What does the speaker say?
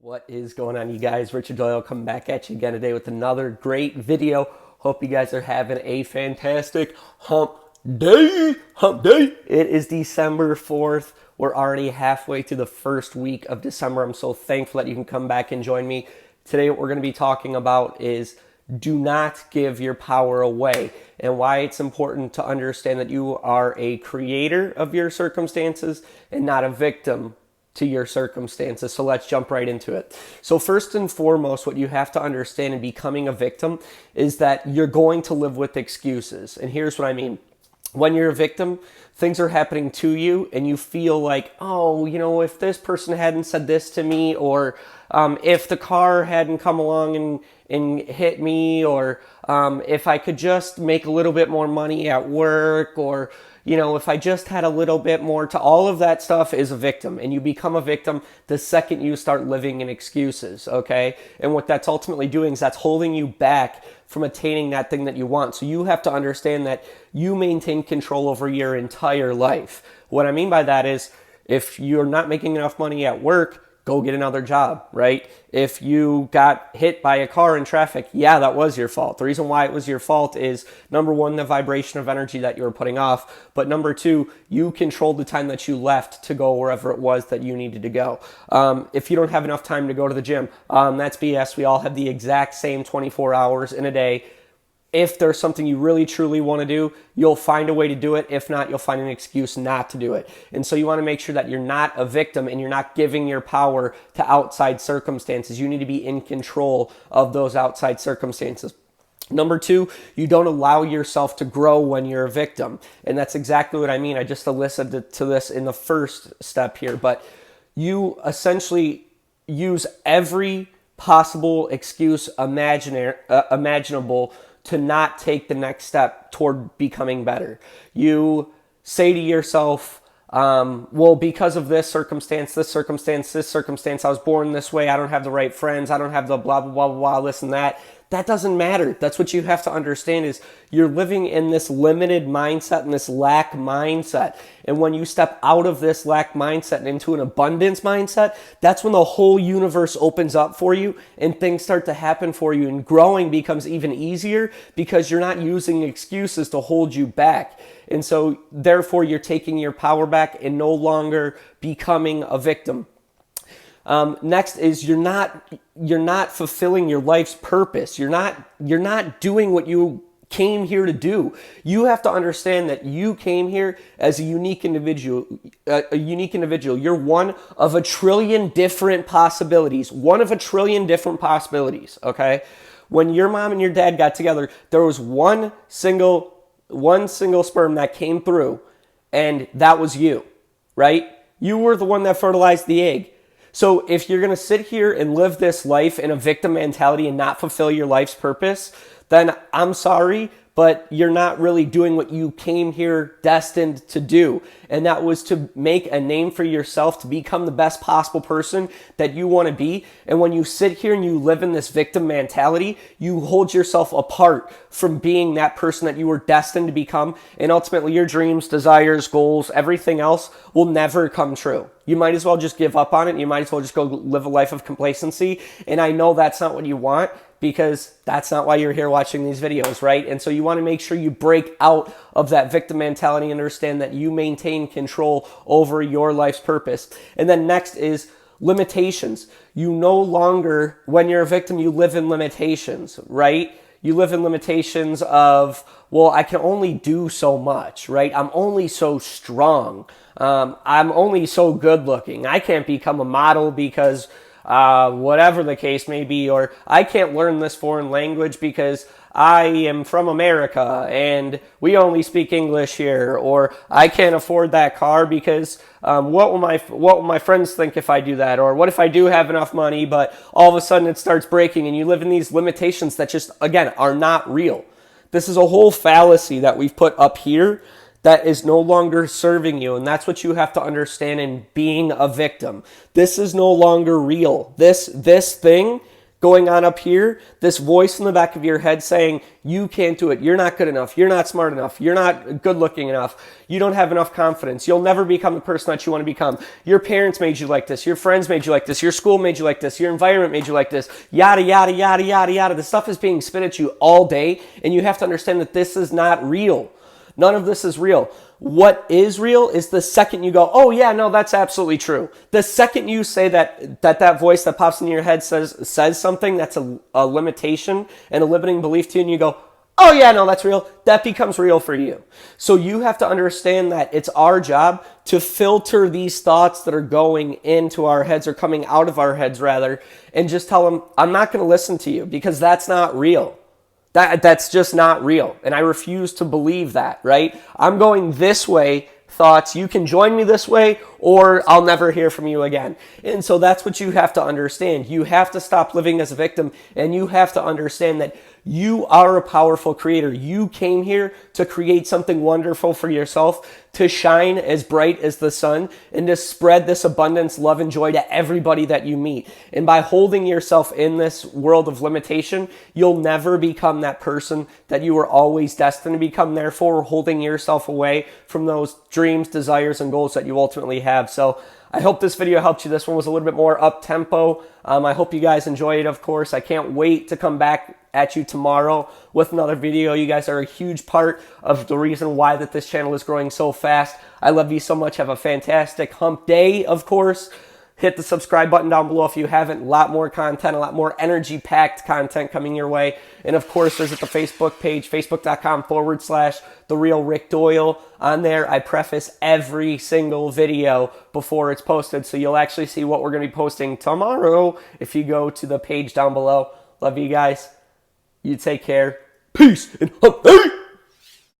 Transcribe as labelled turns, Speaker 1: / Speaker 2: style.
Speaker 1: What is going on, you guys? Richard Doyle coming back at you again today with another great video. Hope you guys are having a fantastic hump day. Hump day. It is December 4th. We're already halfway through the first week of December. I'm so thankful that you can come back and join me. Today, what we're going to be talking about is do not give your power away, and why it's important to understand that you are a creator of your circumstances and not a victim to your circumstances. So let's jump right into it. So first and foremost, what you have to understand in becoming a victim is that you're going to live with excuses. And here's what I mean. When you're a victim, things are happening to you and you feel like, oh, if this person hadn't said this to me, or if the car hadn't come along and hit me, or if I could just make a little bit more money at work, or if I just had a little bit more to all of that stuff is a victim. And you become a victim the second you start living in excuses, okay? And what that's ultimately doing is that's holding you back from attaining that thing that you want. So you have to understand that you maintain control over your entire life. What I mean by that is if you're not making enough money at work, go get another job, right? If you got hit by a car in traffic, yeah, that was your fault. The reason why it was your fault is, number one, the vibration of energy that you were putting off. But number two, you controlled the time that you left to go wherever it was that you needed to go. If you don't have enough time to go to the gym, that's BS. We all have the exact same 24 hours in a day. If there's something you really truly want to do, you'll find a way to do it. If not, you'll find an excuse not to do it. And so you want to make sure that you're not a victim and you're not giving your power to outside circumstances. You need to be in control of those outside circumstances. Number two, you don't allow yourself to grow when you're a victim. And that's exactly what I mean. I just elicited to this in the first step here, but you essentially use every possible excuse imaginable to not take the next step toward becoming better. You say to yourself, well, because of this circumstance, I was born this way, I don't have the right friends, I don't have the blah, blah, blah, blah, this and that. That doesn't matter. That's what you have to understand is you're living in this limited mindset and this lack mindset. And when you step out of this lack mindset and into an abundance mindset, that's when the whole universe opens up for you and things start to happen for you. And growing becomes even easier because you're not using excuses to hold you back. And so therefore you're taking your power back and no longer becoming a victim. Next is you're not fulfilling your life's purpose. You're not doing what you came here to do. You have to understand that you came here as a unique individual. You're one of a trillion different possibilities. Okay? When your mom and your dad got together, there was one single sperm that came through, and that was you, right? You were the one that fertilized the egg. So if you're going to sit here and live this life in a victim mentality and not fulfill your life's purpose, then I'm sorry, but you're not really doing what you came here destined to do. And that was to make a name for yourself, to become the best possible person that you want to be. And when you sit here and you live in this victim mentality, you hold yourself apart from being that person that you were destined to become. And ultimately your dreams, desires, goals, everything else will never come true. You might as well just give up on it. You might as well just go live a life of complacency. And I know that's not what you want, because that's not why you're here watching these videos, right? And so you want to make sure you break out of that victim mentality and understand that you maintain control over your life's purpose. And then next is limitations. You no longer, when you're a victim, you live in limitations, right? You live in limitations of, well, I can only do so much, right? I'm only so strong. I'm only so good looking. I can't become a model because whatever the case may be, or I can't learn this foreign language because I am from America and we only speak English here, or I can't afford that car because what will my friends think if I do that, or what if I do have enough money but all of a sudden it starts breaking, and you live in these limitations that just, again, are not real. This is a whole fallacy that we've put up here that is no longer serving you. And that's what you have to understand in being a victim. This is no longer real. This thing going on up here, this voice in the back of your head saying, you can't do it, you're not good enough, you're not smart enough, you're not good looking enough, you don't have enough confidence, you'll never become the person that you want to become, your parents made you like this, your friends made you like this, your school made you like this, your environment made you like this, yada, yada, yada, yada, yada. The stuff is being spit at you all day, and you have to understand that this is not real. None of this is real. What is real is the second you go, oh yeah, no, that's absolutely true. The second you say that voice that pops into your head says something that's a limitation and a limiting belief to you, and you go, oh yeah, no, that's real, that becomes real for you. So you have to understand that it's our job to filter these thoughts that are going into our heads, or coming out of our heads rather, and just tell them, I'm not going to listen to you because that's not real. That's just not real. And I refuse to believe that, right? I'm going this way, thoughts. You can join me this way, or I'll never hear from you again. And so that's what you have to understand. You have to stop living as a victim, and you have to understand that you are a powerful creator. You came here to create something wonderful for yourself, to shine as bright as the sun, and to spread this abundance, love, and joy to everybody that you meet. And by holding yourself in this world of limitation, you'll never become that person that you were always destined to become, therefore holding yourself away from those dreams, desires, and goals that you ultimately have. So I hope this video helped you. This one was a little bit more up-tempo. I hope you guys enjoy it, of course. I can't wait to come back at you tomorrow with another video. You guys are a huge part of the reason why that this channel is growing so fast. I love you so much. Have a fantastic hump day, of course. Hit the subscribe button down below if you haven't. A lot more content, a lot more energy-packed content coming your way. And of course, there's at the Facebook page, facebook.com/The Real Rick Doyle. On there, I preface every single video before it's posted, so you'll actually see what we're going to be posting tomorrow if you go to the page down below. Love you guys. You take care. Peace and hump day.